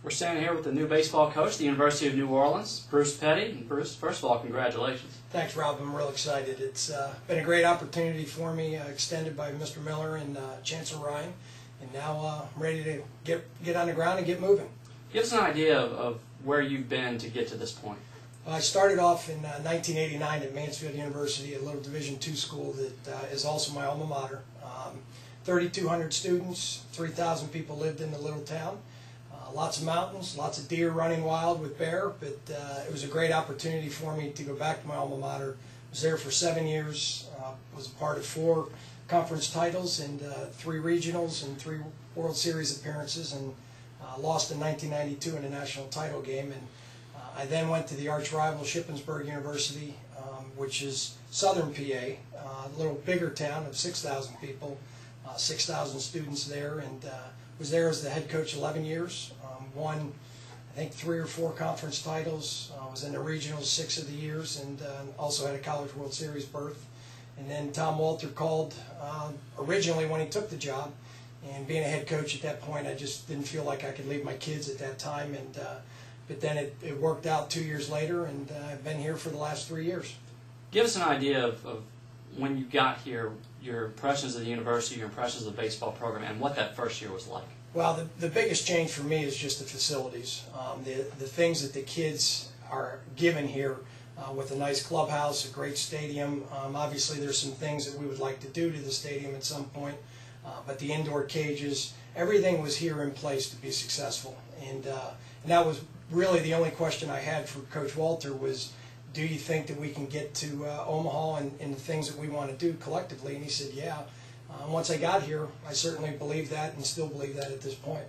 We're standing here with the new baseball coach, the University of New Orleans, Bruce Peddie. And Bruce, first of all, congratulations. Thanks, Rob. I'm real excited. It's been a great opportunity for me, extended by Mr. Miller and Chancellor Ryan, and now I'm ready to get on the ground and get moving. Give us an idea of where you've been to get to this point. I started off in 1989 at Mansfield University, a little Division II school that is also my alma mater. 3,200 students, 3,000 people lived in the little town. Lots of mountains, lots of deer running wild with bear, but it was a great opportunity for me to go back to my alma mater. I was there for 7 years, was a part of 4 conference titles and 3 regionals and 3 World Series appearances, and lost in 1992 in a national title game. And I then went to the arch rival Shippensburg University, which is southern PA, a little bigger town of 6,000 people, 6,000 students there, and was there as the head coach 11 years. Won, I think, 3 or 4 conference titles. Was in the regionals 6 of the years, and also had a College World Series berth. And then Tom Walter called originally when he took the job, and being a head coach at that point, I just didn't feel like I could leave my kids at that time. And but then it worked out 2 years later, and I've been here for the last 3 years. Give us an idea of when you got here, your impressions of the university, your impressions of the baseball program, and what that first year was like. Well, the biggest change for me is just the facilities. The things that the kids are given here with a nice clubhouse, a great stadium. Obviously, there's some things that we would like to do to the stadium at some point, but the indoor cages, everything was here in place to be successful. And that was really the only question I had for Coach Walter was, do you think that we can get to Omaha and the things that we want to do collectively? And he said, yeah. Once I got here, I certainly believed that and still believe that at this point.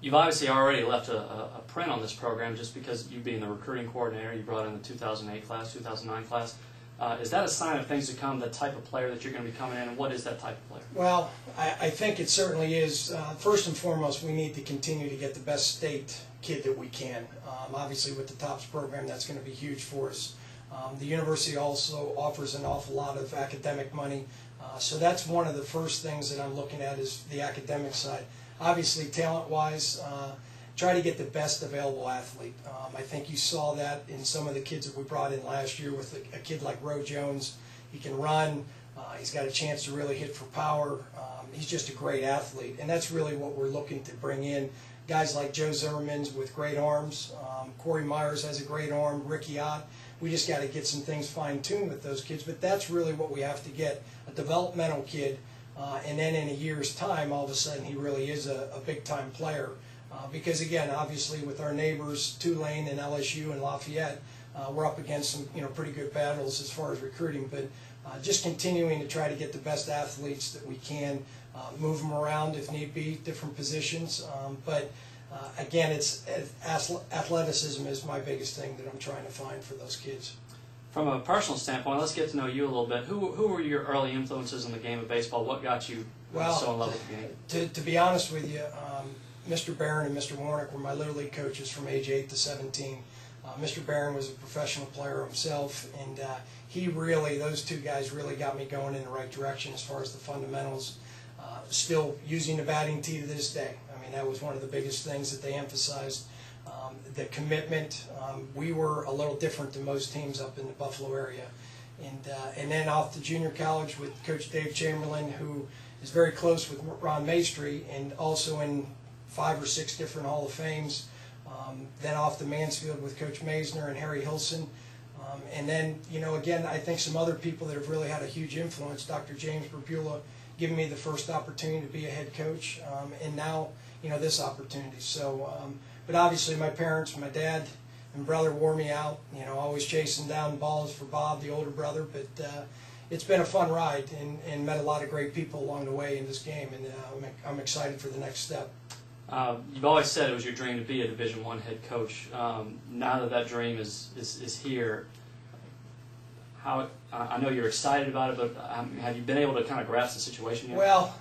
You've obviously already left a print on this program just because you being the recruiting coordinator, you brought in the 2008 class, 2009 class. Is that a sign of things to come, the type of player that you're going to be coming in, and what is that type of player? Well, I think it certainly is. First and foremost, we need to continue to get the best state kid that we can. Obviously, with the TOPS program, that's going to be huge for us. The university also offers an awful lot of academic money. So that's one of the first things that I'm looking at is the academic side. Obviously, talent-wise, try to get the best available athlete. I think you saw that in some of the kids that we brought in last year with a kid like Roe Jones. He can run. He's got a chance to really hit for power. He's just a great athlete, and that's really what we're looking to bring in. Guys like Joe Zimmerman's with great arms. Corey Myers has a great arm. Ricky Ott. We just got to get some things fine-tuned with those kids, but that's really what we have to get, a developmental kid, and then in a year's time, all of a sudden, he really is a big-time player. Because, again, obviously, with our neighbors, Tulane and LSU and Lafayette, we're up against some pretty good battles as far as recruiting, but just continuing to try to get the best athletes that we can, move them around if need be, different positions, but again, it's athleticism is my biggest thing that I'm trying to find for those kids. From a personal standpoint, let's get to know you a little bit. Who were your early influences in the game of baseball? What got you so in love with the game? To be honest with you, Mr. Barron and Mr. Warnick were my Little League coaches from age 8 to 17. Mr. Barron was a professional player himself, and those two guys really got me going in the right direction as far as the fundamentals. Still using the batting tee to this day. I mean, that was one of the biggest things that they emphasized. The commitment. We were a little different than most teams up in the Buffalo area. And then off to junior college with Coach Dave Chamberlain, who is very close with Ron Maestri and also in 5 or 6 different Hall of Fames. Then off to Mansfield with Coach Maisner and Harry Hilson. And then, again, I think some other people that have really had a huge influence, Dr. James Berbula, giving me the first opportunity to be a head coach, and now, this opportunity. So, but obviously my parents, my dad and brother wore me out, always chasing down balls for Bob, the older brother, but it's been a fun ride and met a lot of great people along the way in this game, and I'm excited for the next step. You've always said it was your dream to be a Division I head coach. Now that dream is here, I know you're excited about it, but have you been able to kind of grasp the situation yet? Well,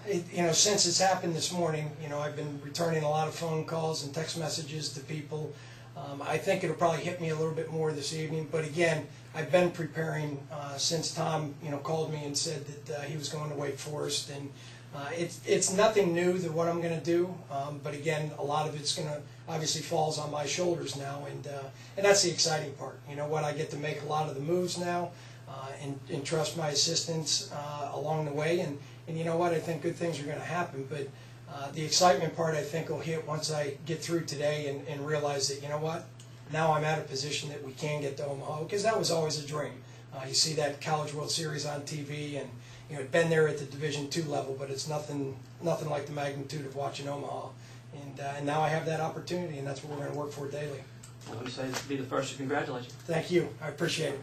since it's happened this morning, I've been returning a lot of phone calls and text messages to people. I think it'll probably hit me a little bit more this evening, but again, I've been preparing since Tom, called me and said that he was going to Wake Forest, and It's nothing new than what I'm going to do, but again, a lot of it's going to obviously falls on my shoulders now, and that's the exciting part. You know what? I get to make a lot of the moves now, and trust my assistants along the way, and you know what? I think good things are going to happen, but the excitement part I think will hit once I get through today and realize that, you know what? Now I'm at a position that we can get to Omaha, because that was always a dream. You see that College World Series on TV, and you know, been there at the Division II level, but it's nothing like the magnitude of watching Omaha. And now I have that opportunity, and that's what we're going to work for daily. Well, let me say, be the first to congratulate you. Thank you. I appreciate it.